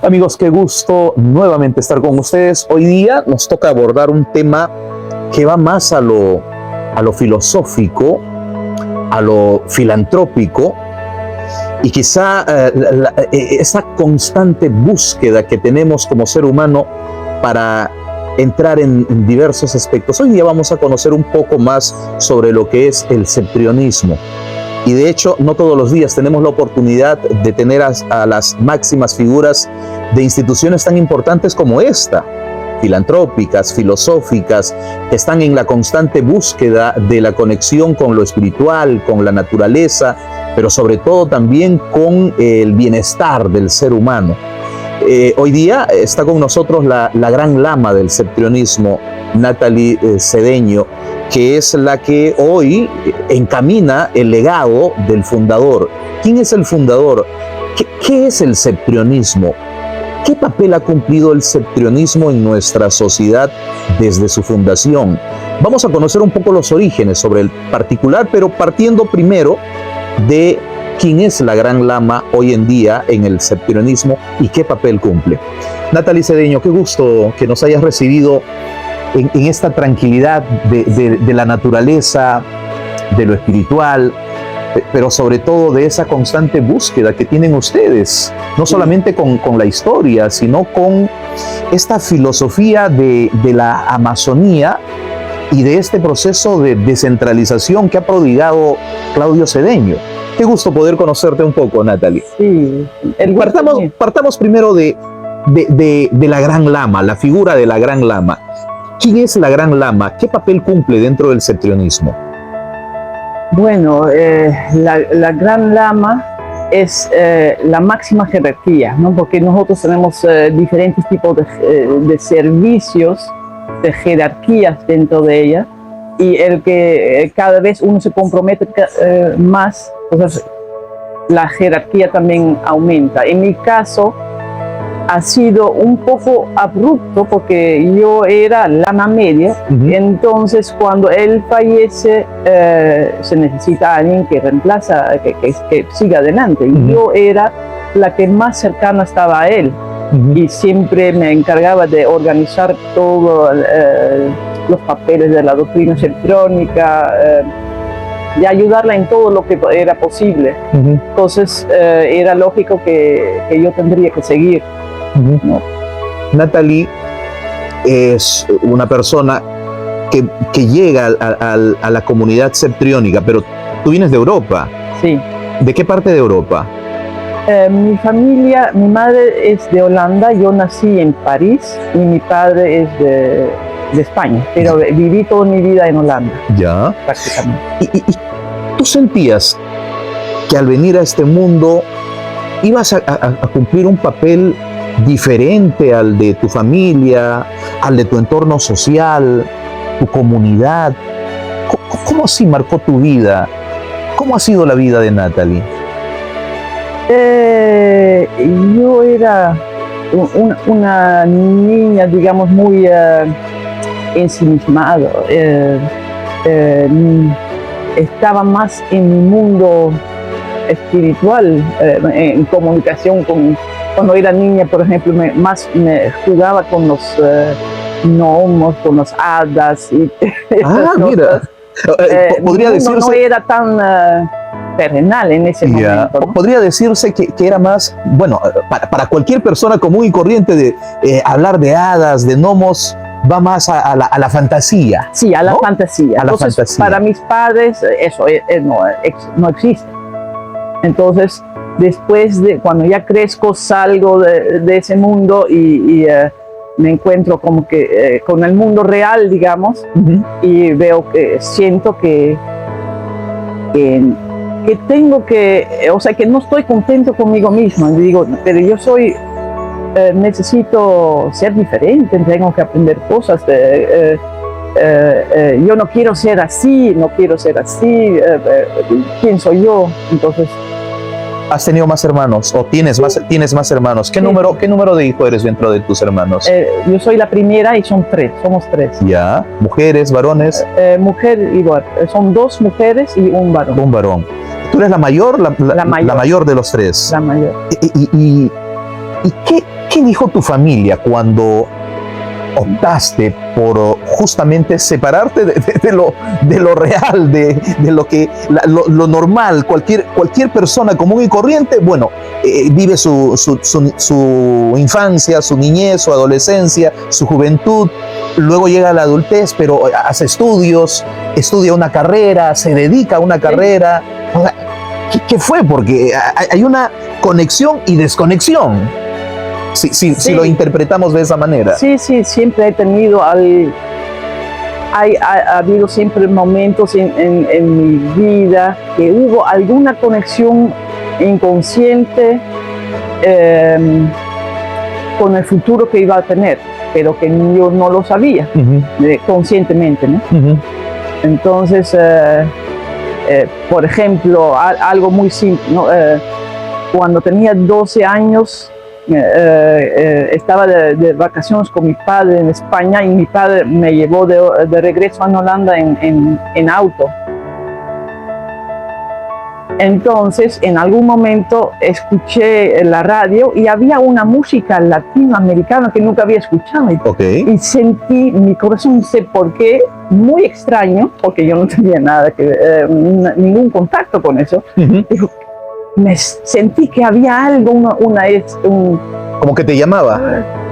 Amigos, qué gusto nuevamente estar con ustedes. Hoy día nos toca abordar un tema que va más a lo filosófico, a lo filantrópico, y quizá esa constante búsqueda que tenemos como ser humano para entrar en diversos aspectos. Hoy día vamos a conocer un poco más sobre lo que es el septrionismo. Y de hecho, no todos los días tenemos la oportunidad de tener a las máximas figuras de instituciones tan importantes como esta, filantrópicas, filosóficas, que están en la constante búsqueda de la conexión con lo espiritual, con la naturaleza, pero sobre todo también con el bienestar del ser humano. Hoy día está con nosotros la gran lama del septrionismo, Natalie Cedeño, que es la que hoy encamina el legado del fundador. ¿Quién es el fundador? ¿Qué es el septrionismo? ¿Qué papel ha cumplido el septrionismo en nuestra sociedad desde su fundación? Vamos a conocer un poco los orígenes sobre el particular, pero partiendo primero de quién es la gran lama hoy en día en el septrionismo y qué papel cumple. Natalie Cedeño, qué gusto que nos hayas recibido en esta tranquilidad de la naturaleza, de lo espiritual, pero sobre todo de esa constante búsqueda que tienen ustedes, no solamente con la historia, sino con esta filosofía de la Amazonía y de este proceso de descentralización que ha prodigado Claudio Cedeño. Qué gusto poder conocerte un poco, Natalie. Sí. Partamos primero de la gran lama, la figura de la gran lama. ¿Quién es la gran lama? ¿Qué papel cumple dentro del septrionismo? Bueno, la gran lama es la máxima jerarquía, ¿no? Porque nosotros tenemos diferentes tipos de servicios, de jerarquías dentro de ella, y el que cada vez uno se compromete más, entonces la jerarquía también aumenta. En mi caso ha sido un poco abrupto porque yo era lama media, entonces cuando él fallece se necesita alguien que reemplaza, que siga adelante. Y yo era la que más cercana estaba a él y siempre me encargaba de organizar todos los papeles de la doctrina septrónica, de ayudarla en todo lo que era posible. Entonces era lógico que yo tendría que seguir. ¿No? Natalie es una persona que llega a la comunidad septriónica, pero tú vienes de Europa. Sí. ¿De qué parte de Europa? Mi familia, mi madre es de Holanda, yo nací en París y mi padre es de España, pero viví toda mi vida en Holanda. Ya. Prácticamente. ¿Y tú sentías que al venir a este mundo ibas a cumplir un papel diferente al de tu familia, al de tu entorno social, tu comunidad? ¿Cómo así marcó tu vida? ¿Cómo ha sido la vida de Natalie? Yo era una niña, digamos, muy ensimismada. Estaba más en mi mundo espiritual, en comunicación con... Cuando era niña, por ejemplo, me jugaba con los gnomos, con las hadas. Mira, podría decirse... No era tan terrenal en ese momento, ¿no? Podría decirse que era más, bueno, para cualquier persona común y corriente, de hablar de hadas, de gnomos, va más a la fantasía. Sí, a la ¿no? fantasía. A la Entonces, fantasía. para mis padres eso no existe. Entonces, después de cuando ya crezco, salgo de ese mundo y me encuentro como que con el mundo real, digamos, y siento que tengo que, o sea, que no estoy contento conmigo mismo. Digo, pero yo necesito ser diferente, tengo que aprender cosas. Yo no quiero ser así, ¿quién soy yo? Entonces... ¿Has tenido más hermanos o tienes más hermanos? ¿Qué número de hijos eres dentro de tus hermanos? Yo soy la primera y somos tres. Ya, mujeres, varones. Mujer igual, son 2 mujeres y un varón. Un varón. ¿Tú eres la mayor? La mayor. La mayor de los 3. La mayor. ¿Y ¿Qué dijo tu familia cuando optaste por justamente separarte de lo real, de lo que lo normal? Cualquier persona común y corriente, bueno, vive su infancia, su niñez, su adolescencia, su juventud, luego llega a la adultez, pero hace estudios, estudia una carrera, se dedica a una carrera. O sea, ¿qué fue? Porque hay una conexión y desconexión. Si lo interpretamos de esa manera. Sí, siempre he tenido, ha habido siempre momentos en mi vida que hubo alguna conexión inconsciente con el futuro que iba a tener, pero que yo no lo sabía conscientemente, ¿no? Entonces, por ejemplo, algo muy simple, ¿no? Cuando tenía 12 años, estaba de vacaciones con mi padre en España y mi padre me llevó de regreso a Holanda en auto. Entonces, en algún momento escuché la radio y había una música latinoamericana que nunca había escuchado. Y sentí mi corazón, no sé por qué, muy extraño, porque yo no tenía nada ningún contacto con eso. Dijo, me sentí que había algo, como que te llamaba,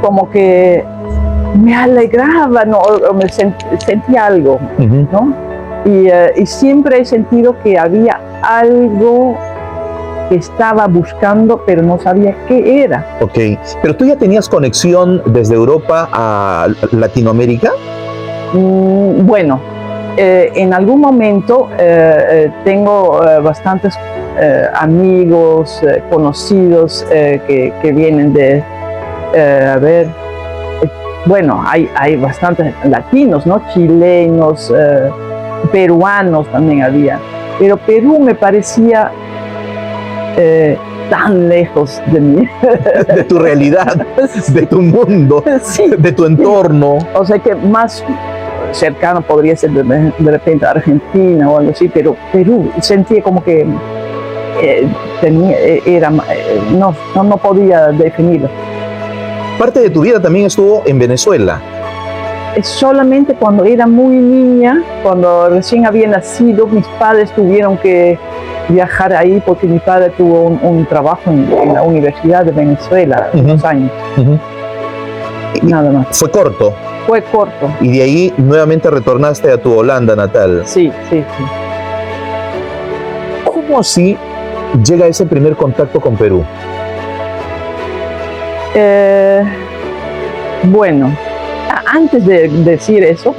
como que me alegraba, ¿no? Sentía algo, ¿no? Y siempre he sentido que había algo que estaba buscando, pero no sabía qué era. Pero tú ya tenías conexión desde Europa a Latinoamérica. Bueno, en algún momento tengo bastantes amigos, conocidos que vienen de, bueno, hay bastantes latinos, ¿no? Chilenos, peruanos también había, pero Perú me parecía tan lejos de mí. De tu realidad, de tu mundo, de tu entorno. O sea que más cercano podría ser de repente Argentina o algo así, pero Perú sentía como que no podía definirlo. Parte de tu vida también estuvo en Venezuela. Solamente cuando era muy niña, cuando recién había nacido, mis padres tuvieron que viajar ahí porque mi padre tuvo un trabajo en la Universidad de Venezuela, unos años. Nada más. ¿Fue corto? Fue corto. Y de ahí nuevamente retornaste a tu Holanda natal. Sí. ¿Cómo así llega ese primer contacto con Perú? Bueno, antes de decir eso,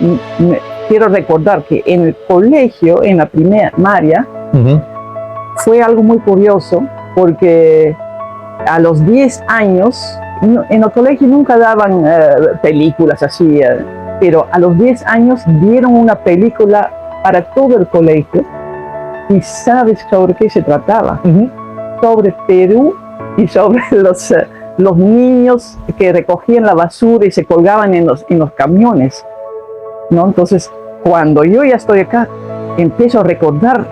quiero recordar que en el colegio, en la primaria, fue algo muy curioso, porque a los 10 años, en el colegio nunca daban películas así, pero a los 10 años dieron una película para todo el colegio. ¿Y sabes sobre qué se trataba? Sobre Perú y sobre los niños que recogían la basura y se colgaban en los camiones, ¿no? Entonces, cuando yo ya estoy acá, empiezo a recordar,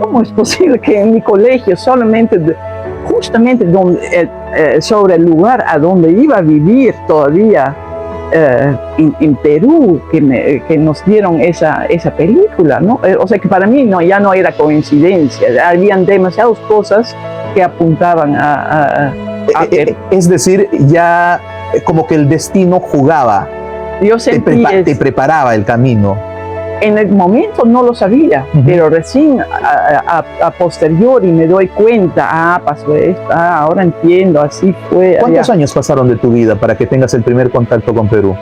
¿cómo es posible que en mi colegio solamente, justamente sobre el lugar a donde iba a vivir todavía, en Perú, que nos dieron esa película, ¿no? O sea que para mí ya no era coincidencia, habían demasiadas cosas que apuntaban a Perú. Es decir, ya como que el destino jugaba, yo sentí te preparaba el camino. En el momento no lo sabía, pero recién a posteriori me doy cuenta, pasó esto, ahora entiendo, así fue. ¿Cuántos años pasaron de tu vida para que tengas el primer contacto con Perú?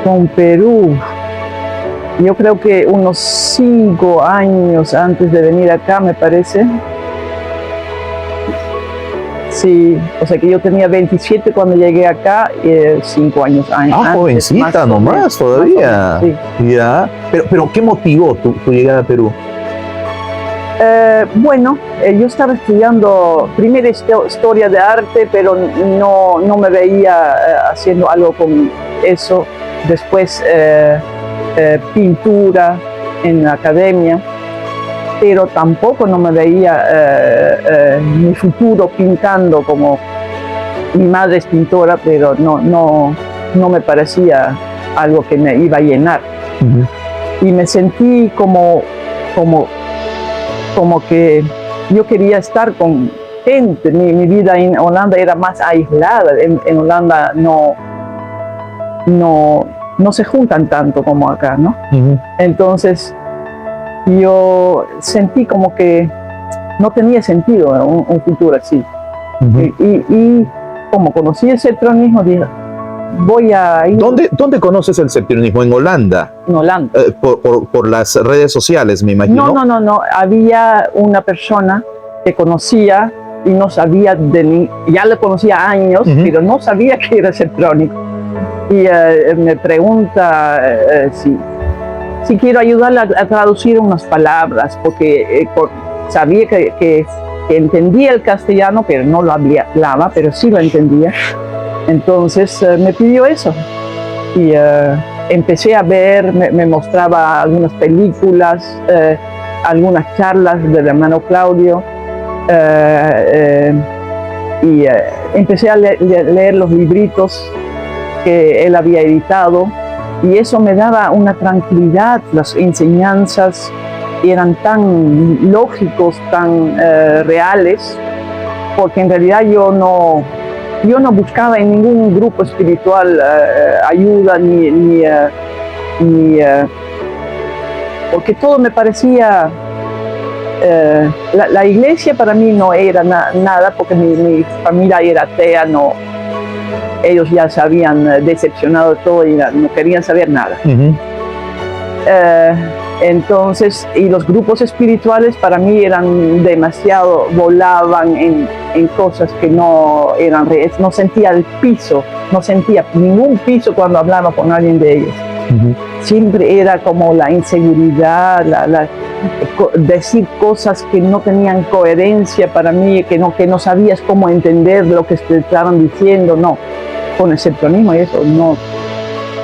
Con Perú, yo creo que unos 5 años antes de venir acá, me parece. Sí, o sea que yo tenía 27 cuando llegué acá, 5 años antes. Jovencita nomás todavía. Sí. Ya. Pero ¿qué motivó tu llegada a Perú? Bueno, yo estaba estudiando primero historia de arte, pero no me veía haciendo algo con eso. Después pintura en la academia. pero tampoco no me veía mi futuro pintando como mi madre es pintora, pero no me parecía algo que me iba a llenar. Y me sentí como que yo quería estar con gente. Mi vida en Holanda era más aislada. En Holanda no se juntan tanto como acá, ¿no? Entonces yo sentí como que no tenía sentido un futuro así. Y como conocí el septronismo, dije, voy a ir. ¿Dónde conoces el septronismo? ¿En Holanda? En Holanda. Por las redes sociales, me imagino. No. Había una persona que conocía y no sabía ya le conocía años, pero no sabía que era septrónico. Y me pregunta si quiero ayudarle a traducir unas palabras, porque sabía que entendía el castellano, pero no lo hablaba, pero sí lo entendía. Entonces me pidió eso y empecé a ver, me mostraba algunas películas, algunas charlas del hermano Claudio, y empecé a leer los libritos que él había editado, y eso me daba una tranquilidad. Las enseñanzas eran tan lógicos, tan reales, porque en realidad yo no buscaba en ningún grupo espiritual ayuda, porque todo me parecía. La iglesia para mí no era nada, porque mi familia era atea, ellos ya se habían decepcionado de todo y no querían saber nada. Entonces, y los grupos espirituales para mí eran demasiado, volaban en cosas que no eran reales. No sentía el piso, no sentía ningún piso cuando hablaba con alguien de ellos. Siempre era como la inseguridad, decir cosas que no tenían coherencia para mí, que no sabías cómo entender lo que te estaban diciendo. No, con el septronismo y eso no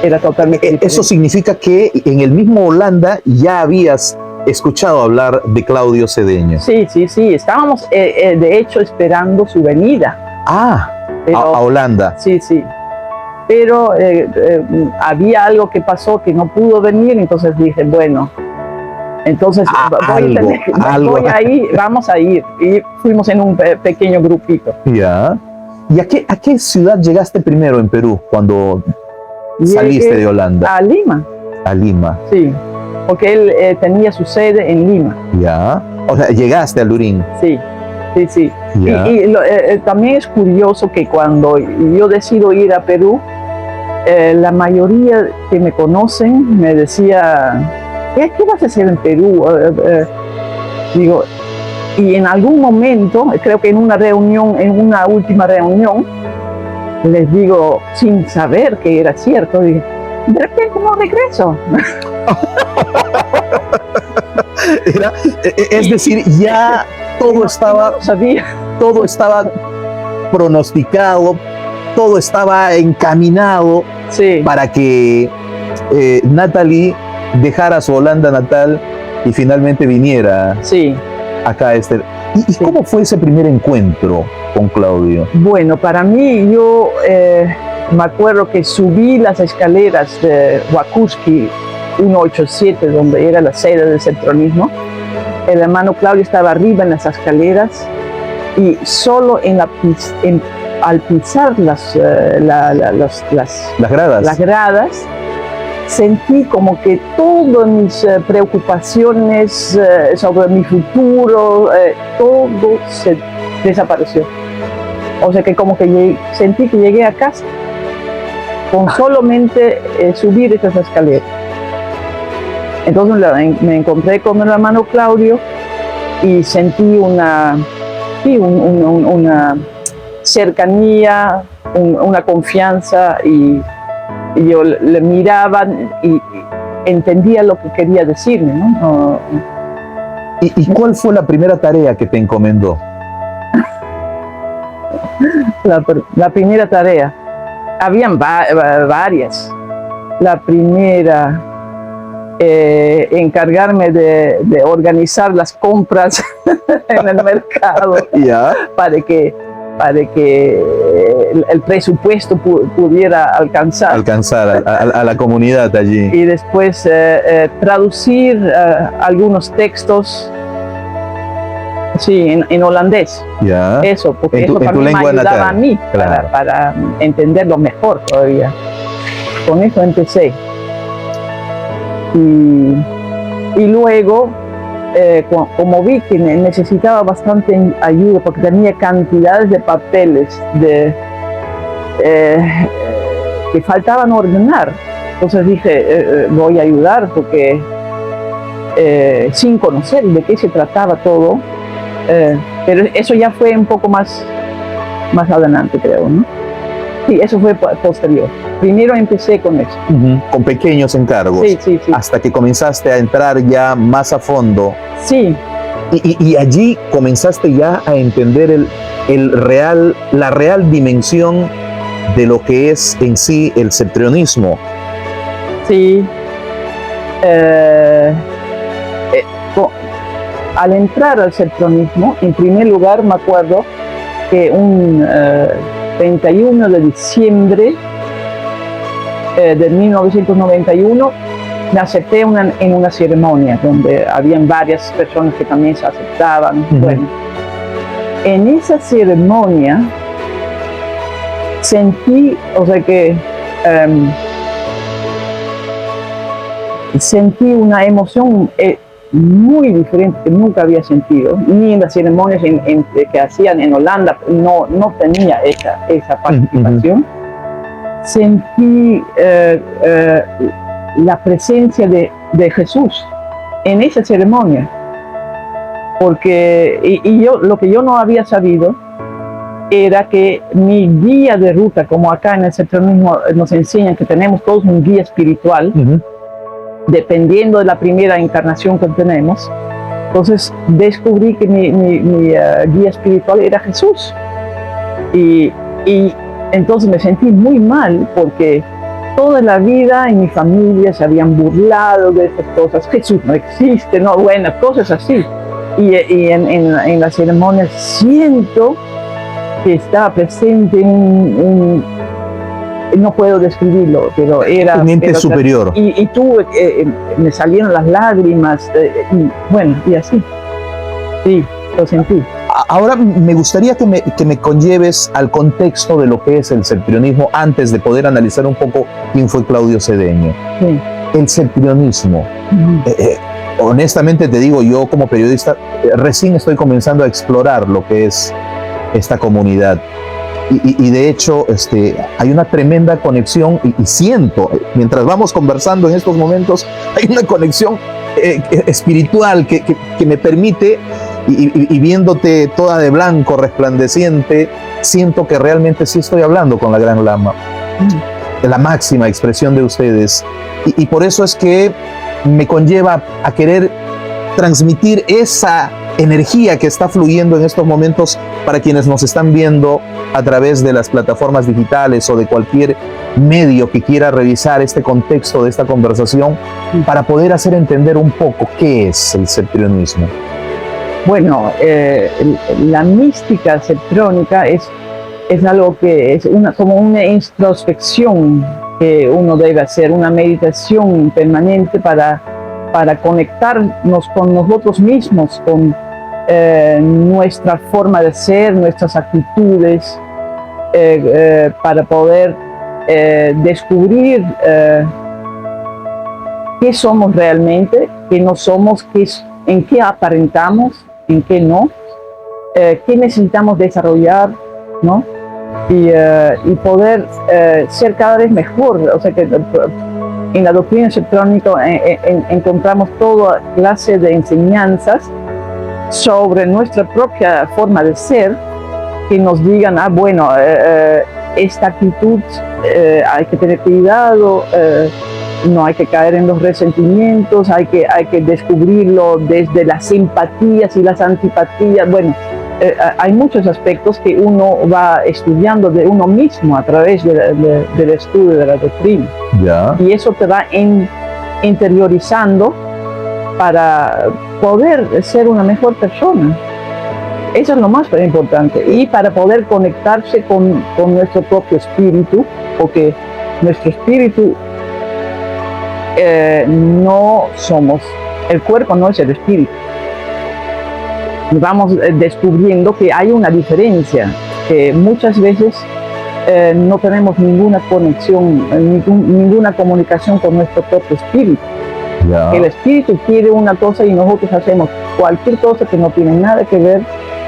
era totalmente diferente. Eso significa que en el mismo Holanda ya habías escuchado hablar de Claudio Cedeño. Sí, estábamos de hecho esperando su venida. Pero, a Holanda. Sí, pero había algo que pasó que no pudo venir, entonces dije, bueno, entonces vamos a ir, y fuimos en un pequeño grupito. Ya. ¿Y a qué ciudad llegaste primero en Perú cuando saliste de Holanda? A Lima. A Lima. Sí, porque él tenía su sede en Lima. Ya. O sea, llegaste a Lurín. Sí. Ya. Y también es curioso que cuando yo decido ir a Perú, la mayoría que me conocen me decía, ¿qué vas a hacer en Perú? Digo, y en algún momento, creo que en una última reunión, les digo, sin saber que era cierto, dije, de repente no regreso. Es decir, ya todo estaba, todo estaba pronosticado, todo estaba encaminado para que Natalie dejara su Holanda natal y finalmente viniera acá. ¿Y cómo fue ese primer encuentro con Claudio? Bueno, para mí, yo me acuerdo que subí las escaleras de Huacuski 187, donde era la sede del septronismo. El hermano Claudio estaba arriba en las escaleras, y solo al pisar las gradas, sentí como que todas mis preocupaciones sobre mi futuro, todo se desapareció. O sea que como que sentí que llegué a casa con solamente subir esas escaleras. Entonces me encontré con el hermano Claudio y sentí una cercanía, una confianza, y yo le miraba y entendía lo que quería decirme, ¿no? ¿Y cuál fue la primera tarea que te encomendó? La primera tarea, habían varias. La primera, encargarme de organizar las compras en el mercado Ya. para que el presupuesto pudiera alcanzar. Alcanzar a la comunidad allí. Y después traducir algunos textos, sí, en holandés. Ya. Eso, porque En tu- eso en tu también me lengua ayudaba natal. a mí Claro. para entenderlo mejor todavía. Con eso empecé. Y luego, como vi que necesitaba bastante ayuda, porque tenía cantidades de papeles que faltaban ordenar, entonces dije, voy a ayudar porque sin conocer de qué se trataba todo, pero eso ya fue un poco más adelante, creo, ¿no? Sí, eso fue posterior. Primero empecé con eso. Con pequeños encargos. Sí, sí, sí. Hasta que comenzaste a entrar ya más a fondo. Sí, Y allí comenzaste ya a entender la real dimensión de lo que es en sí el septrionismo. sí. Al entrar al septronismo, en primer lugar me acuerdo que un 31 de diciembre de 1991 me acepté en una ceremonia donde habían varias personas que también se aceptaban. Bueno, en esa ceremonia sentí, o sea que sentí una emoción muy diferente que nunca había sentido, ni en las ceremonias que hacían en Holanda, no tenía esa participación. Sentí la presencia de Jesús en esa ceremonia, porque lo que yo no había sabido era que mi guía de ruta, como acá en el septronismo nos enseñan que tenemos todos un guía espiritual, dependiendo de la primera encarnación que tenemos. Entonces descubrí que mi guía espiritual era Jesús. Y entonces me sentí muy mal porque toda la vida en mi familia se habían burlado de estas cosas. Jesús no existe, no, bueno, cosas así. Y en la ceremonia siento que estaba presente no puedo describirlo, pero era un ente superior. Y tuve, me salieron las lágrimas, y bueno, y así. Sí, lo sentí. Ahora me gustaría que me conlleves al contexto de lo que es el septrionismo antes de poder analizar un poco quién fue Claudio Cedeño. Sí. El septrionismo. Honestamente te digo, yo como periodista recién estoy comenzando a explorar lo que es esta comunidad. Y de hecho hay una tremenda conexión y siento, mientras vamos conversando en estos momentos, hay una conexión espiritual que me permite, y viéndote toda de blanco, resplandeciente, siento que realmente sí estoy hablando con la Gran Lama, la máxima expresión de ustedes. Y por eso es que me conlleva a querer transmitir esa energía que está fluyendo en estos momentos para quienes nos están viendo a través de las plataformas digitales o de cualquier medio que quiera revisar este contexto de esta conversación, para poder hacer entender un poco qué es el septrionismo. Bueno, la mística septrónica es algo que es como una introspección que uno debe hacer, una meditación permanente para conectarnos con nosotros mismos, con nuestra forma de ser, nuestras actitudes, para poder descubrir qué somos realmente, qué no somos, en qué aparentamos, en qué no, qué necesitamos desarrollar, ¿no? Y poder ser cada vez mejor. O sea que en la doctrina septrónica encontramos toda clase de enseñanzas sobre nuestra propia forma de ser, que nos digan, bueno, esta actitud hay que tener cuidado, no hay que caer en los resentimientos, hay que descubrirlo desde las simpatías y las antipatías. Bueno, hay muchos aspectos que uno va estudiando de uno mismo a través del estudio de la doctrina. Ya. Y eso te va interiorizando para poder ser una mejor persona. Eso es lo más importante. Y para poder conectarse con nuestro propio espíritu, porque nuestro espíritu no somos, el cuerpo no es el espíritu. Vamos descubriendo que hay una diferencia, que muchas veces no tenemos ninguna conexión, ninguna comunicación con nuestro propio espíritu. Ya. El espíritu quiere una cosa y nosotros hacemos cualquier cosa que no tiene nada que ver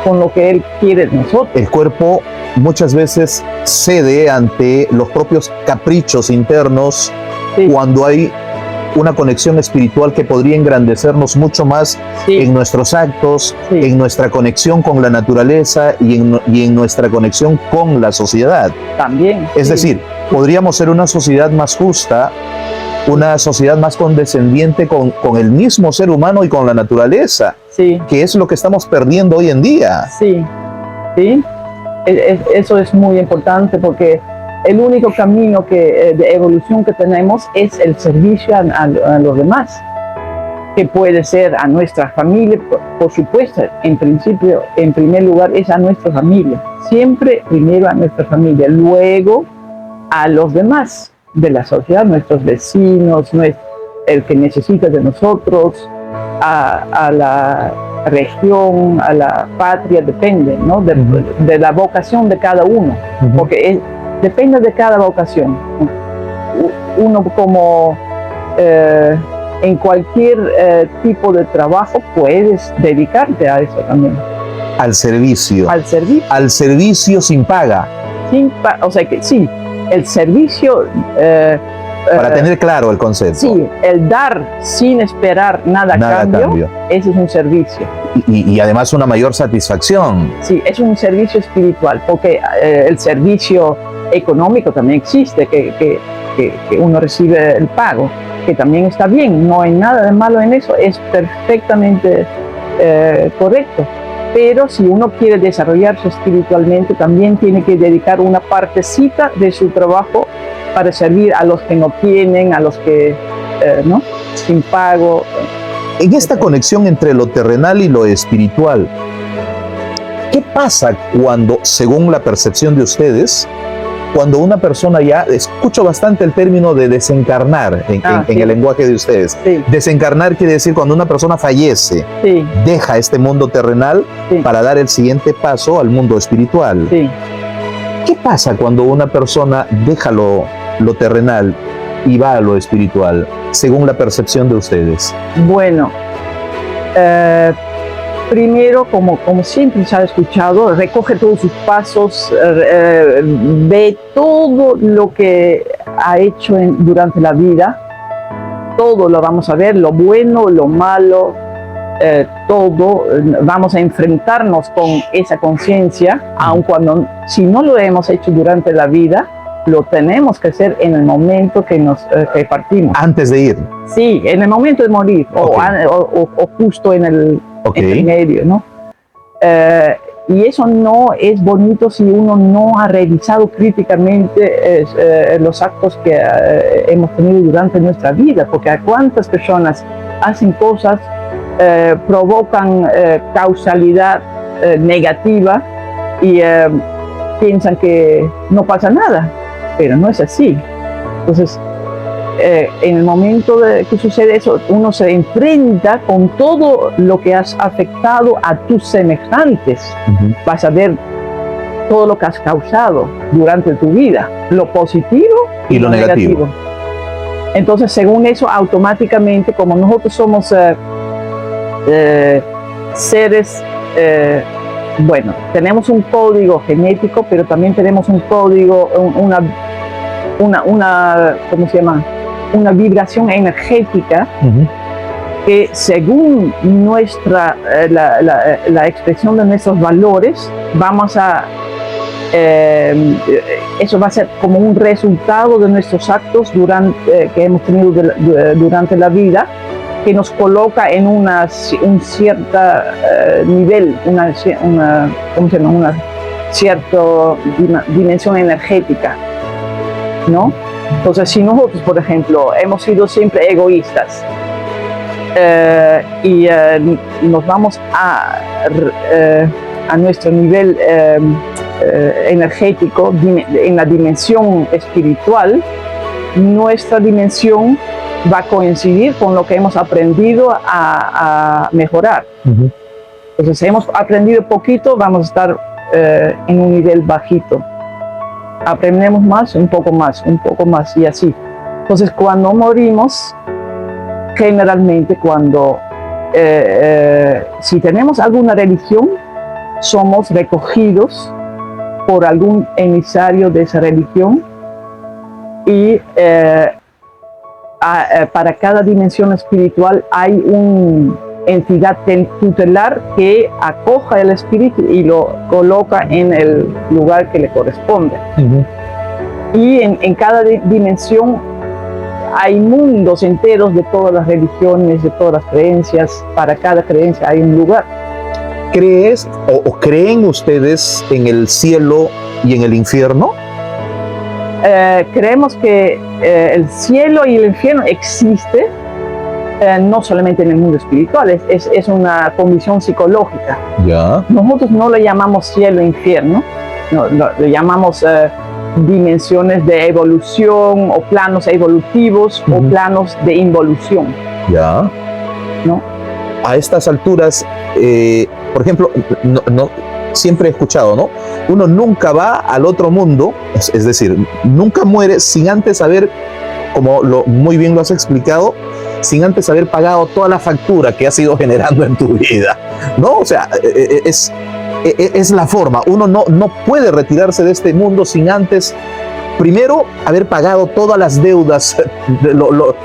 con lo que él quiere de nosotros. El cuerpo muchas veces cede ante los propios caprichos internos Sí, cuando hay una conexión espiritual que podría engrandecernos mucho más sí, en nuestros actos, Sí. en nuestra conexión con la naturaleza y en nuestra conexión con la sociedad. también. Es sí, decir, podríamos ser una sociedad más justa, una sociedad más condescendiente con el mismo ser humano y con la naturaleza, sí, que es lo que estamos perdiendo hoy en día. sí, sí. Eso es muy importante porque el único camino de evolución que tenemos es el servicio a los demás, que puede ser a nuestra familia, por supuesto, en principio, en primer lugar es a nuestra familia, siempre primero a nuestra familia, luego a los demás de la sociedad, nuestros vecinos, el que necesita de nosotros, a la región, a la patria, depende, ¿no? de la vocación de cada uno, porque depende de cada vocación. Uno como en cualquier tipo de trabajo puedes dedicarte a eso también, Al servicio. al servicio. Al servicio sin paga. O sea que sí, el servicio, Para tener claro el concepto. sí, el dar sin esperar nada Nada a a cambio, cambio. ese es un servicio. Y además una mayor satisfacción. Sí, es un servicio espiritual, porque el servicio económico también existe, que uno recibe el pago, que también está bien, no hay nada de malo en eso, es perfectamente correcto. Pero si uno quiere desarrollarse espiritualmente, también tiene que dedicar una partecita de su trabajo para servir a los que no tienen, a los que, ¿no? Sin pago. En esta conexión entre lo terrenal y lo espiritual, ¿qué pasa cuando, según la percepción de ustedes, cuando una persona ya, escucho bastante el término de desencarnar en Sí. el lenguaje de ustedes? Sí, Desencarnar quiere decir cuando una persona fallece, sí, deja este mundo terrenal Sí. para dar el siguiente paso al mundo espiritual. sí. ¿Qué pasa cuando una persona deja lo terrenal y va a lo espiritual, según la percepción de ustedes? Bueno, primero, como siempre se ha escuchado, recoge todos sus pasos, ve todo lo que ha hecho durante la vida, todo lo vamos a ver, lo bueno, lo malo, todo, vamos a enfrentarnos con esa conciencia, aun cuando si no lo hemos hecho durante la vida, lo tenemos que hacer en el momento que que partimos. Antes de ir. Sí, en el momento de morir, Ok. o justo en el Ok. medio, ¿no? Y eso no es bonito si uno no ha revisado críticamente los actos que hemos tenido durante nuestra vida, porque a cuántas personas hacen cosas, provocan causalidad negativa y piensan que no pasa nada, pero no es así. Entonces, en el momento que sucede eso, uno se enfrenta con todo lo que has afectado a tus semejantes. Ujú. Vas a ver todo lo que has causado durante tu vida, lo positivo Y lo negativo. Entonces, según eso, automáticamente, como nosotros somos seres, bueno, tenemos un código genético, pero también tenemos un código, ¿cómo se llama? Una vibración energética Ujú. que según la expresión de nuestros valores, vamos a, eso va a ser como un resultado de nuestros actos que hemos tenido durante la vida, que nos coloca en un cierto nivel, ¿cómo se llama? Una cierta dimensión energética, ¿no? Entonces, si nosotros, por ejemplo, hemos sido siempre egoístas y nos vamos a nuestro nivel energético, en la dimensión espiritual, nuestra dimensión va a coincidir con lo que hemos aprendido a mejorar. Entonces, si hemos aprendido poquito, vamos a estar en un nivel bajito. Aprendemos más, un poco más y así. Entonces, cuando morimos, generalmente si tenemos alguna religión, somos recogidos por algún emisario de esa religión y para cada dimensión espiritual hay una entidad tutelar que acoja el espíritu y lo coloca en el lugar que le corresponde. Y en cada dimensión hay mundos enteros de todas las religiones, de todas las creencias. Para cada creencia hay un lugar. ¿Crees o creen ustedes en el cielo y en el infierno? Creemos que el cielo y el infierno existe, no solamente en el mundo espiritual, es una condición psicológica. Ya. Nosotros no le llamamos cielo e infierno, no, le llamamos dimensiones de evolución o planos evolutivos o planos de involución. Ya. ¿No? A estas alturas, por ejemplo, siempre he escuchado, ¿no? Uno nunca va al otro mundo, es decir, nunca muere sin antes haber, como muy bien lo has explicado, sin antes haber pagado toda la factura que has ido generando en tu vida, ¿no? O sea, es la forma. Uno no puede retirarse de este mundo sin antes, primero, haber pagado todas las deudas,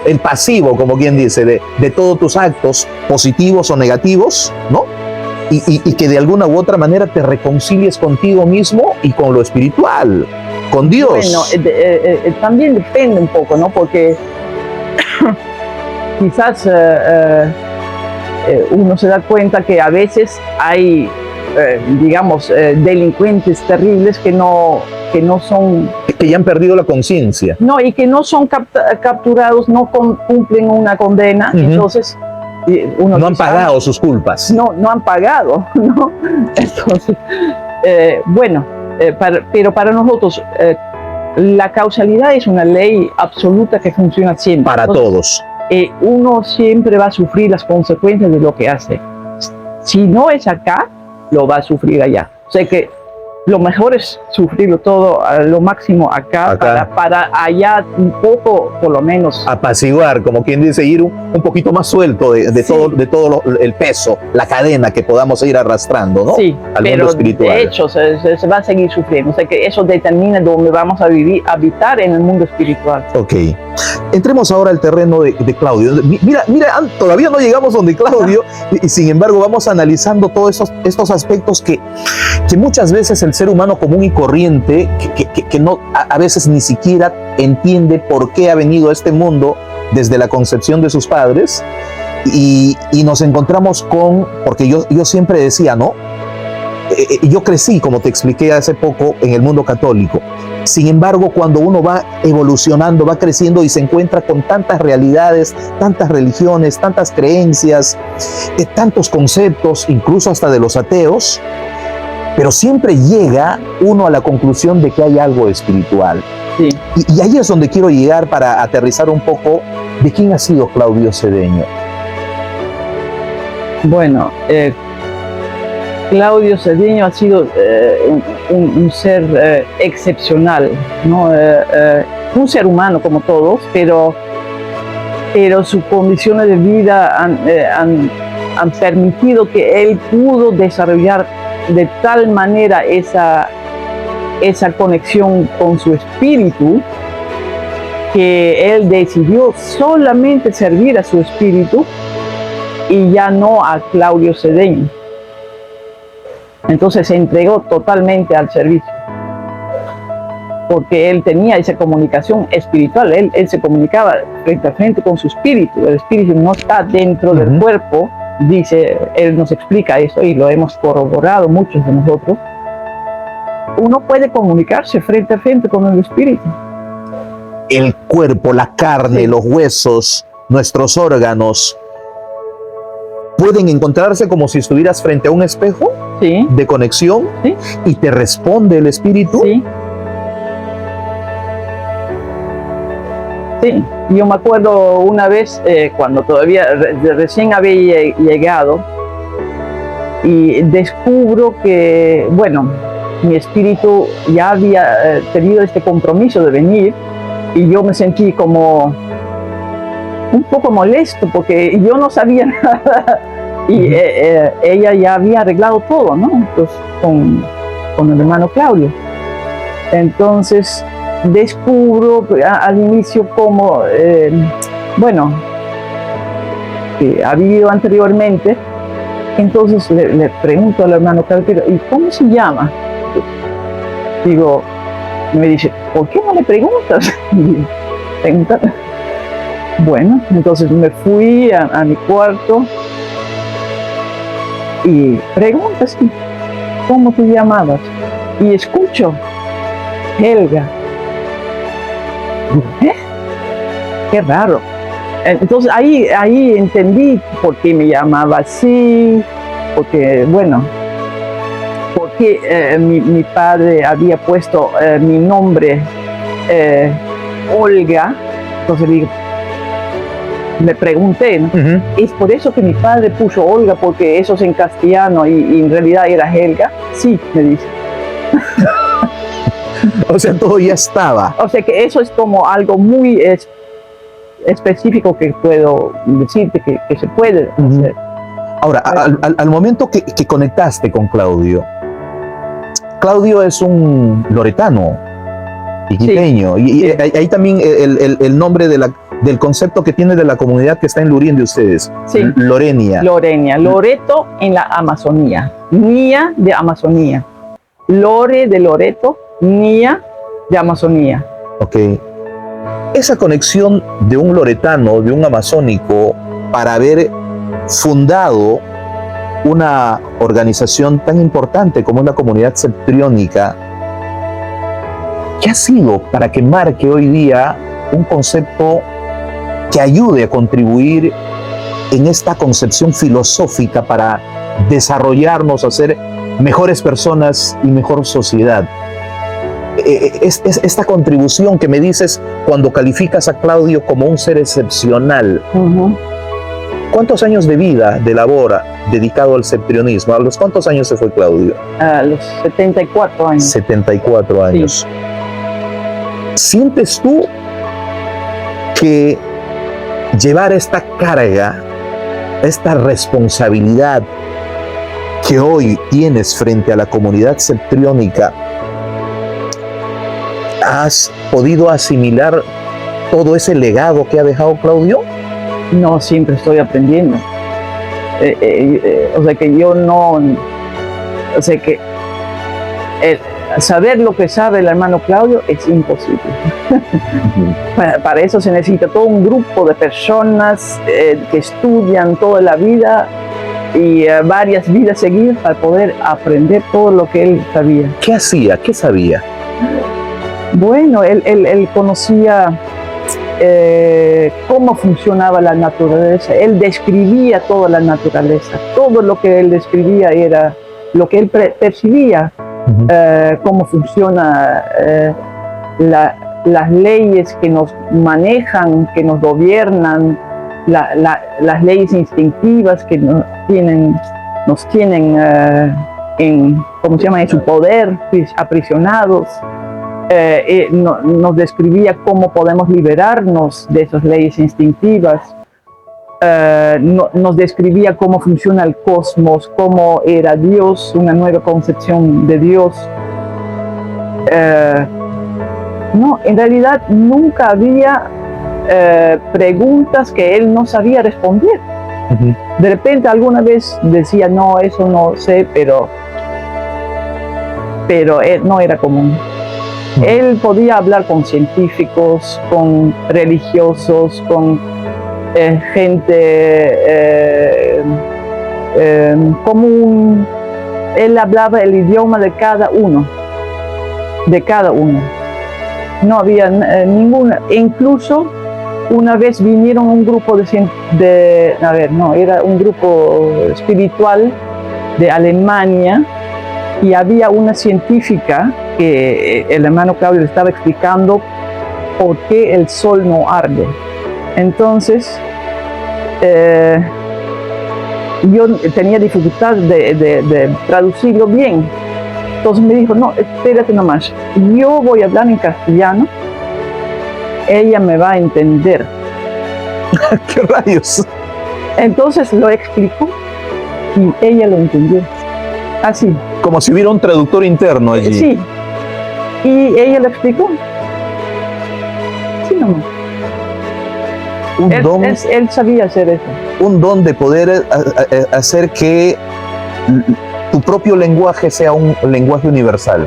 el pasivo, como quien dice, de todos tus actos positivos o negativos, ¿no? Y que de alguna u otra manera te reconcilies contigo mismo y con lo espiritual, con Dios. Bueno, también depende un poco, ¿no? Porque quizás uno se da cuenta que a veces hay, digamos, delincuentes terribles que no son... Que ya han perdido la conciencia. No, y que no son capturados, no cumplen una condena, entonces... no han pagado sus culpas. No han pagado, ¿no? Entonces, bueno, pero para nosotros la causalidad es una ley absoluta que funciona siempre. Para entonces, todos. Uno siempre va a sufrir las consecuencias de lo que hace. Si no es acá, lo va a sufrir allá. O sea que lo mejor es sufrirlo todo a lo máximo acá. Para allá un poco, por lo menos. Apaciguar, como quien dice, ir un poquito más suelto de todo el peso, la cadena que podamos ir arrastrando, ¿no? Sí, al pero mundo espiritual. De hecho se va a seguir sufriendo. O sea que eso determina dónde vamos a habitar en el mundo espiritual. Ok. Entremos ahora al terreno de Claudio. Mira, todavía no llegamos donde Claudio y sin embargo vamos analizando todos estos aspectos que muchas veces el ser humano común y corriente, que no, a veces ni siquiera entiende por qué ha venido a este mundo desde la concepción de sus padres, y nos encontramos porque yo siempre decía, ¿no? Yo crecí, como te expliqué hace poco, en el mundo católico. Sin embargo, cuando uno va evolucionando, va creciendo y se encuentra con tantas realidades, tantas religiones, tantas creencias, tantos conceptos, incluso hasta de los ateos, pero siempre llega uno a la conclusión de que hay algo espiritual. Sí. Y ahí es donde quiero llegar para aterrizar un poco de quién ha sido Claudio Cedeño. Bueno, Claudio Cedeño ha sido un ser excepcional, ¿no? Un ser humano como todos, pero sus condiciones de vida han permitido que él pudo desarrollar de tal manera esa conexión con su espíritu, que él decidió solamente servir a su espíritu y ya no a Claudio Cedeño. Entonces se entregó totalmente al servicio, porque él tenía esa comunicación espiritual. Él se comunicaba frente a frente con su espíritu. El espíritu no está dentro del cuerpo, dice, él nos explica eso y lo hemos corroborado muchos de nosotros. Uno puede comunicarse frente a frente con el espíritu. el cuerpo, la carne, Sí. los huesos, nuestros órganos, pueden encontrarse como si estuvieras frente a un espejo Sí, de conexión sí, y te responde el espíritu. sí. Sí, yo me acuerdo una vez cuando todavía recién había llegado y descubro que, bueno, mi espíritu ya había tenido este compromiso de venir y yo me sentí como un poco molesto porque yo no sabía nada y ella ya había arreglado todo, ¿no? Entonces, con el hermano Claudio. Entonces descubro al inicio como, bueno, que ha vivido anteriormente. Entonces le pregunto al hermano Claudio, ¿y cómo se llama? Digo, me dice, ¿por qué no le preguntas? Y pregunta. Bueno, entonces me fui a mi cuarto y pregunta, sí, ¿cómo te llamabas? Y escucho, Helga. ¿Eh? Qué raro. Entonces ahí entendí por qué me llamaba así, porque, bueno, porque mi padre había puesto mi nombre, Olga. Entonces digo, me pregunté, ¿no? ¿Es por eso que mi padre puso Olga, porque eso es en castellano y en realidad era Helga? Sí, me dice. O sea, todo ya estaba. O sea que eso es como algo muy específico que puedo decirte que se puede hacer. Ahora, al momento que conectaste con Claudio, Claudio es un loretano, iquiteño, y Sí. ahí también el nombre del concepto que tiene de la comunidad que está en Lurín de ustedes, Sí. Lorenia. Lorenia, Loreto en la Amazonía, Nia de Amazonía, Lore de Loreto, Nia de Amazonía. Ok. Esa conexión de un loretano, de un amazónico, para haber fundado una organización tan importante como la comunidad septriónica, ¿qué ha sido para que marque hoy día un concepto que ayude a contribuir en esta concepción filosófica para desarrollarnos, a ser mejores personas y mejor sociedad? Esta contribución que me dices cuando calificas a Claudio como un ser excepcional. ¿Cuántos años de vida, de labor dedicado al septrionismo? ¿A los cuántos años se fue Claudio? A los 74 años. 74 años. Sí. ¿Sientes tú que llevar esta carga, esta responsabilidad que hoy tienes frente a la comunidad septriónica, has podido asimilar todo ese legado que ha dejado Claudio? No, siempre estoy aprendiendo. O sea que yo no, o sea que saber lo que sabe el hermano Claudio es imposible. Para eso se necesita todo un grupo de personas que estudian toda la vida y varias vidas seguidas para poder aprender todo lo que él sabía. ¿Qué hacía? ¿Qué sabía? Bueno, él conocía cómo funcionaba la naturaleza. Él describía toda la naturaleza. Todo lo que él describía era lo que él percibía, cómo funcionan las leyes que nos manejan, que nos gobiernan, las leyes instintivas que nos tienen en, ¿cómo se llama?, en su poder, aprisionados. Nos describía cómo podemos liberarnos de esas leyes instintivas. Nos describía cómo funciona el cosmos, cómo era Dios, una nueva concepción de Dios. No, en realidad nunca había preguntas que él no sabía responder. De repente alguna vez decía, no, eso no sé, pero no era común. Él podía hablar con científicos, con religiosos, con gente común. Él hablaba el idioma de cada uno. no había ninguna. E incluso una vez vinieron un grupo era un grupo espiritual de Alemania, y había una científica que el hermano Claudio le estaba explicando por qué el sol no arde. Entonces, yo tenía dificultad de traducirlo bien. Entonces me dijo, no, espérate nomás, yo voy a hablar en castellano, ella me va a entender. ¿Qué rayos? Entonces lo explicó y ella lo entendió. Así. Como si hubiera un traductor interno allí. Sí. Y ella lo explicó. Sí, nomás. Él sabía hacer eso. Un don de poder hacer que tu propio lenguaje sea un lenguaje universal.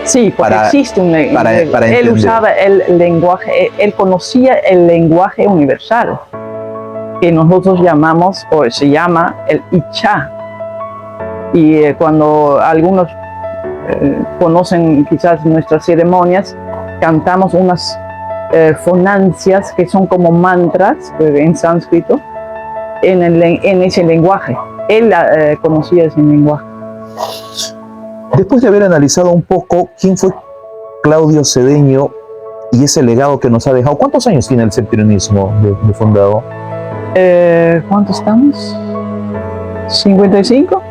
Sí, porque existe un lenguaje. Él usaba el lenguaje, él conocía el lenguaje universal, que nosotros llamamos, o se llama, el Ichá. Y cuando algunos conocen quizás nuestras ceremonias, cantamos unas fonancias que son como mantras en sánscrito, en ese lenguaje. Él conocía ese lenguaje. Después de haber analizado un poco quién fue Claudio Cedeño y ese legado que nos ha dejado, ¿cuántos años tiene el septenionismo de fundado? ¿Cuántos estamos? ¿55?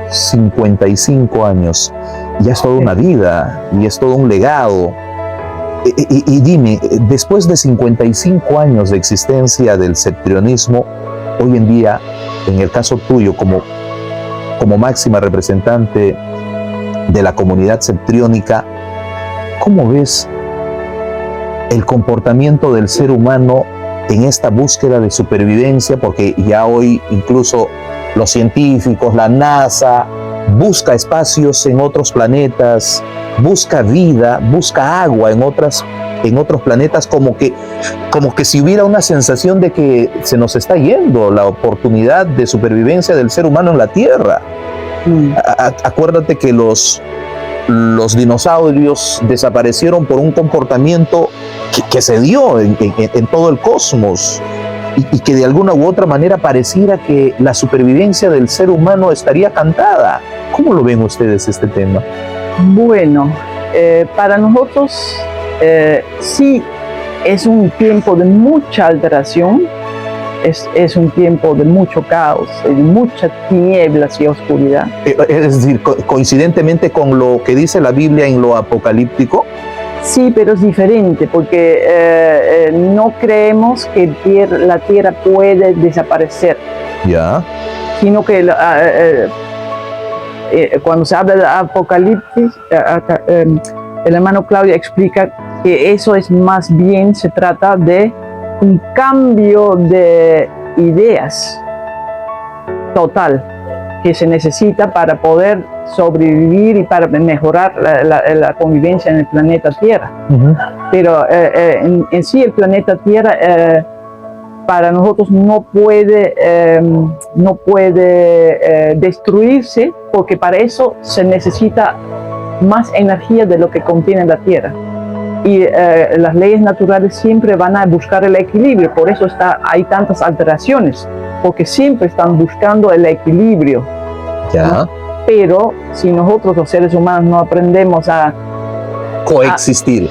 55 años. Ya es toda una vida y es todo un legado. Y dime, después de 55 años de existencia del septenionismo, hoy en día, en el caso tuyo como máxima representante de la comunidad septriónica, ¿cómo ves el comportamiento del ser humano en esta búsqueda de supervivencia? Porque ya hoy incluso los científicos, la NASA, busca espacios en otros planetas, busca vida, busca agua en otros planetas, como que si hubiera una sensación de que se nos está yendo la oportunidad de supervivencia del ser humano en la Tierra. Acuérdate que los dinosaurios desaparecieron por un comportamiento que se dio en todo el cosmos, y que de alguna u otra manera pareciera que la supervivencia del ser humano estaría cantada. ¿Cómo lo ven ustedes este tema? Bueno, para nosotros sí es un tiempo de mucha alteración, es un tiempo de mucho caos, de muchas tinieblas y oscuridad. Es decir, coincidentemente con lo que dice la Biblia en lo apocalíptico. Sí, pero es diferente, porque no creemos que la tierra puede desaparecer. Ya. Sino que cuando se habla de apocalipsis, el hermano Claudio explica que eso es más bien, se trata de un cambio de ideas total que se necesita para poder sobrevivir y para mejorar la convivencia en el planeta Tierra. Pero en sí el planeta Tierra para nosotros no puede destruirse, porque para eso se necesita más energía de lo que contiene la Tierra. Y las leyes naturales siempre van a buscar el equilibrio, por eso hay tantas alteraciones, porque siempre están buscando el equilibrio. Ya. ¿No? Pero si nosotros los seres humanos no aprendemos a coexistir,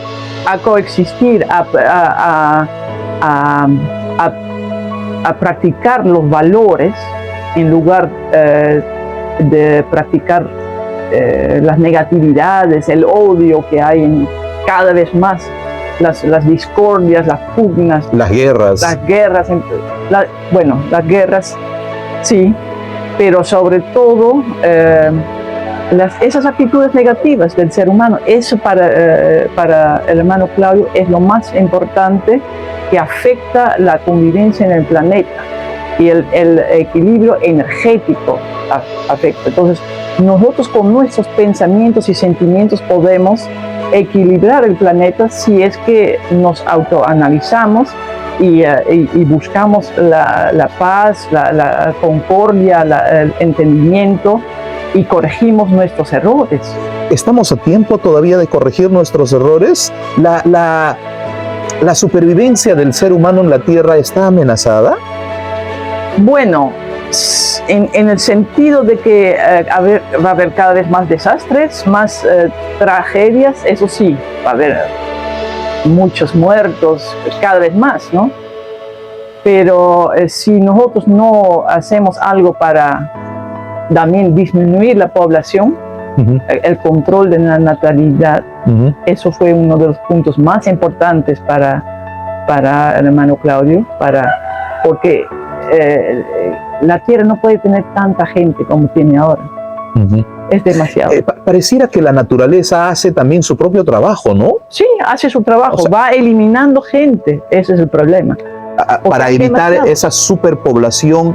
a practicar los valores en lugar de practicar las negatividades, el odio que hay cada vez más, las discordias, las pugnas, las guerras, las guerras, sí, pero sobre todo esas actitudes negativas del ser humano, eso para el hermano Claudio es lo más importante, que afecta la convivencia en el planeta y el equilibrio energético afecta. Entonces, nosotros con nuestros pensamientos y sentimientos podemos equilibrar el planeta si es que nos autoanalizamos y buscamos la paz, la concordia, el entendimiento y corregimos nuestros errores. ¿Estamos a tiempo todavía de corregir nuestros errores? ¿La supervivencia del ser humano en la Tierra está amenazada? Bueno, en el sentido de que va a haber cada vez más desastres, más tragedias, eso sí, va a haber muchos muertos, cada vez más, ¿no? Pero si nosotros no hacemos algo para también disminuir la población, el control de la natalidad, eso fue uno de los puntos más importantes para el hermano Claudio, porque la Tierra no puede tener tanta gente como tiene ahora. Es demasiado. Pareciera que la naturaleza hace también su propio trabajo, ¿no? Sí, hace su trabajo, o sea, va eliminando gente, ese es el problema. Para evitar esa superpoblación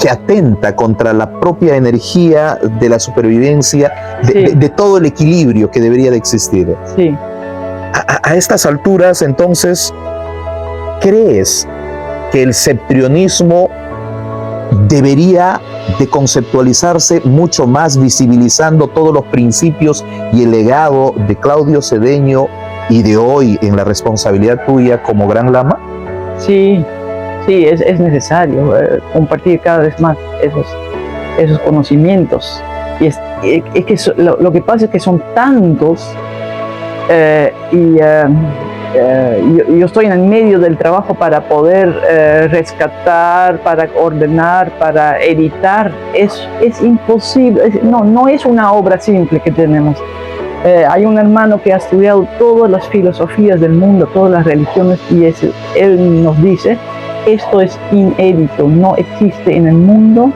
que atenta contra la propia energía de la supervivencia, de todo el equilibrio que debería de existir. Sí. A estas alturas, entonces, ¿crees que el septrionismo debería de conceptualizarse mucho más, visibilizando todos los principios y el legado de Claudio Cedeño y de hoy en la responsabilidad tuya como Gran Lama? Sí, es necesario compartir cada vez más esos conocimientos. Y es que lo que pasa es que son tantos yo estoy en el medio del trabajo para poder rescatar, para ordenar, para editar. Es imposible, no es una obra simple que tenemos. Hay un hermano que ha estudiado todas las filosofías del mundo, todas las religiones, y él nos dice, esto es inédito, no existe en el mundo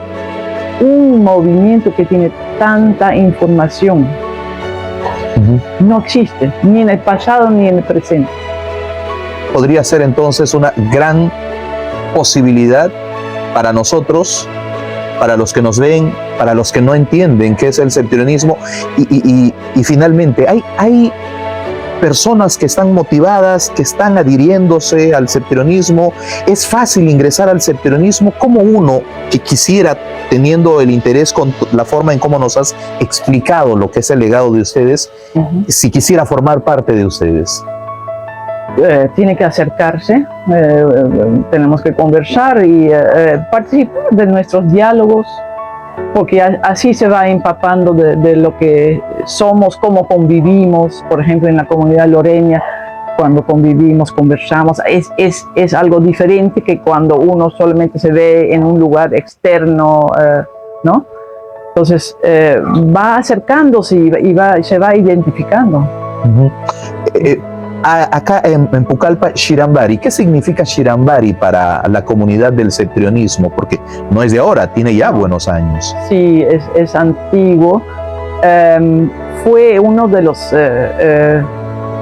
un movimiento que tiene tanta información. No existe, ni en el pasado ni en el presente. Podría ser entonces una gran posibilidad para nosotros, para los que nos ven, para los que no entienden qué es el septrionismo, y finalmente hay personas que están motivadas, que están adhiriéndose al septrionismo. Es fácil ingresar al septrionismo. Como uno que quisiera, teniendo el interés con la forma en cómo nos has explicado lo que es el legado de ustedes, si quisiera formar parte de ustedes? Tiene que acercarse, tenemos que conversar y participar de nuestros diálogos, porque así se va empapando de lo que somos, cómo convivimos. Por ejemplo, en la comunidad loreña, cuando convivimos, conversamos, es algo diferente que cuando uno solamente se ve en un lugar externo, ¿no? Entonces va acercándose y se va identificando. Acá en Pucallpa, Shirambari, ¿qué significa Shirambari para la comunidad del septrionismo? Porque no es de ahora, tiene ya buenos años. Sí, es antiguo. Fue uno de los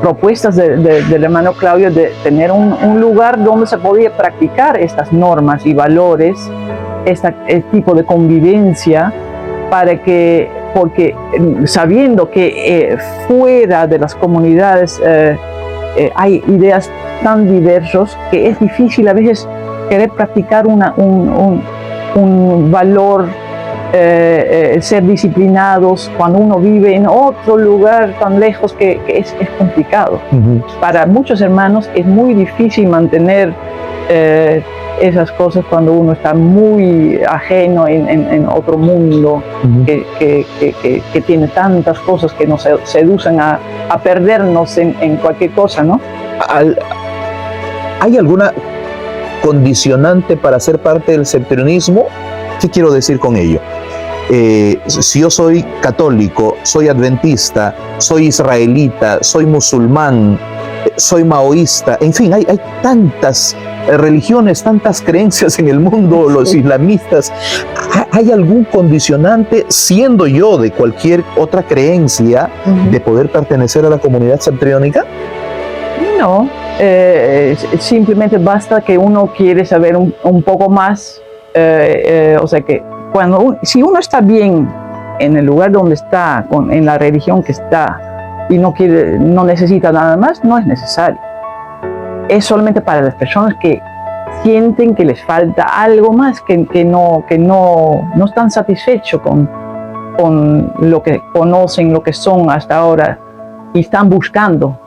propuestas del hermano Claudio de tener un lugar donde se podía practicar estas normas y valores, este tipo de convivencia, porque sabiendo que fuera de las comunidades hay ideas tan diversas que es difícil a veces querer practicar un valor, ser disciplinados cuando uno vive en otro lugar tan lejos que es complicado. Para muchos hermanos es muy difícil mantener esas cosas cuando uno está muy ajeno en otro mundo que tiene tantas cosas que nos seducen a perdernos en cualquier cosa, ¿no? ¿Hay alguna condicionante para ser parte del septrionismo? ¿Qué quiero decir con ello? Si yo soy católico, soy adventista, soy israelita, soy musulmán, soy maoísta, en fin, hay tantas religiones, tantas creencias en el mundo, los islamistas. ¿Hay algún condicionante, siendo yo de cualquier otra creencia, de poder pertenecer a la comunidad septriónica? No, simplemente basta que uno quiere saber un poco más, o sea que si uno está bien en el lugar donde está, en la religión que está, y no necesita nada más, no es necesario. Es solamente para las personas que sienten que les falta algo más, que no están satisfechos con lo que conocen, lo que son hasta ahora, y están buscando.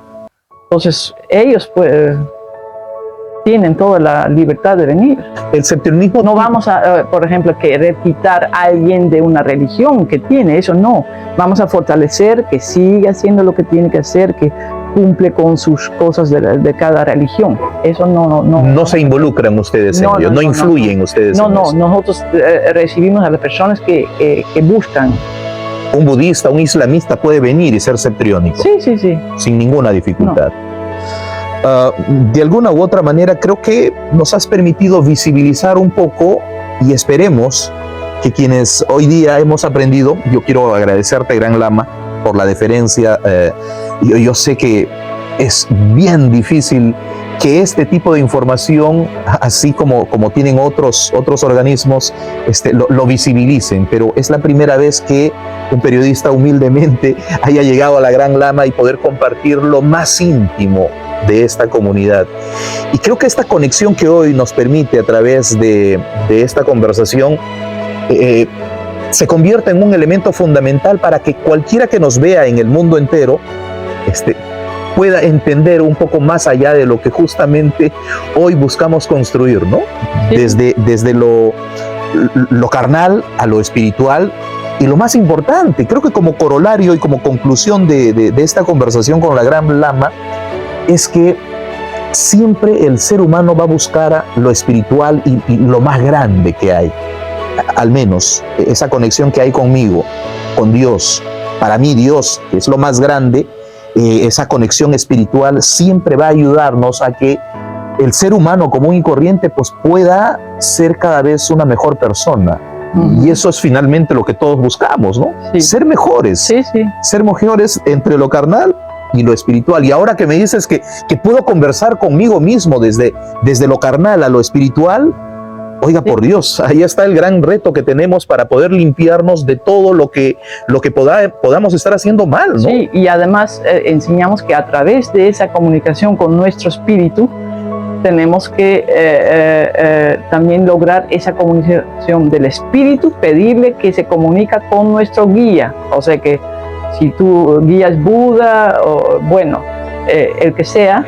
Entonces, ellos pues tienen toda la libertad de venir. El septentrionismo No vamos a, por ejemplo, querer quitar a alguien de una religión que tiene, eso no. Vamos a fortalecer que siga haciendo lo que tiene que hacer, que cumple con sus cosas de cada religión. Eso no se involucran ustedes en ello, no influyen ustedes en eso. Nosotros recibimos a las personas que buscan. Un budista, un islamista puede venir y ser septentriónico. Sí. Sin ninguna dificultad. De alguna u otra manera creo que nos has permitido visibilizar un poco, y esperemos que quienes hoy día hemos aprendido, yo quiero agradecerte, Gran Lama, por la deferencia. Yo sé que es bien difícil que este tipo de información, así como tienen otros organismos, lo visibilicen, pero es la primera vez que un periodista humildemente haya llegado a la Gran Lama y poder compartir lo más íntimo de esta comunidad. Y creo que esta conexión que hoy nos permite a través de esta conversación se convierte en un elemento fundamental para que cualquiera que nos vea en el mundo entero pueda entender un poco más allá de lo que justamente hoy buscamos construir, ¿no? Sí. Desde lo carnal a lo espiritual. Y lo más importante, creo que como corolario y como conclusión de esta conversación con la Gran Lama, es que siempre el ser humano va a buscar lo espiritual y lo más grande que hay. Al menos esa conexión que hay conmigo, con Dios. Para mí Dios es lo más grande. Esa conexión espiritual siempre va a ayudarnos a que el ser humano común y corriente pues pueda ser cada vez una mejor persona. Y eso es finalmente lo que todos buscamos, ¿no? Sí. Ser mejores. Sí. Ser mejores entre lo carnal y lo espiritual. Y ahora que me dices que puedo conversar conmigo mismo desde lo carnal a lo espiritual, oiga, por Dios, ahí está el gran reto que tenemos para poder limpiarnos de todo lo que podamos estar haciendo mal, ¿no? Sí, y además enseñamos que a través de esa comunicación con nuestro espíritu tenemos que también lograr esa comunicación del espíritu, pedirle que se comunica con nuestro guía. O sea que si tu guía es Buda, o bueno, el que sea,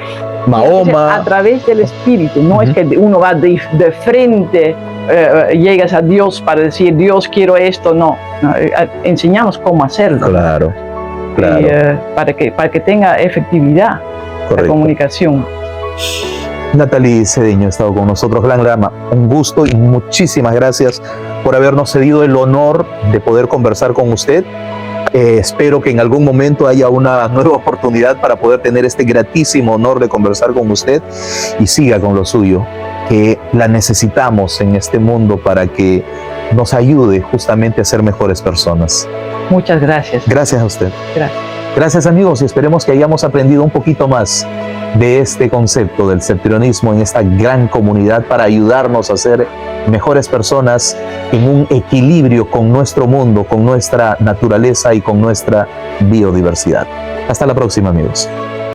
Mahoma, a través del espíritu. No es que uno va de frente, llegas a Dios para decir, Dios, quiero esto. No, enseñamos cómo hacerlo. Claro. Y, para que tenga efectividad. Correcto. La comunicación. Nathalie Cedeño ha estado con nosotros, Gran Lama. Un gusto y muchísimas gracias por habernos cedido el honor de poder conversar con usted. Espero que en algún momento haya una nueva oportunidad para poder tener este gratísimo honor de conversar con usted, y siga con lo suyo, que la necesitamos en este mundo para que nos ayude justamente a ser mejores personas. Muchas gracias. Gracias a usted. Gracias. Gracias, amigos, y esperemos que hayamos aprendido un poquito más de este concepto del septentrionismo en esta gran comunidad para ayudarnos a ser mejores personas en un equilibrio con nuestro mundo, con nuestra naturaleza y con nuestra biodiversidad. Hasta la próxima, amigos.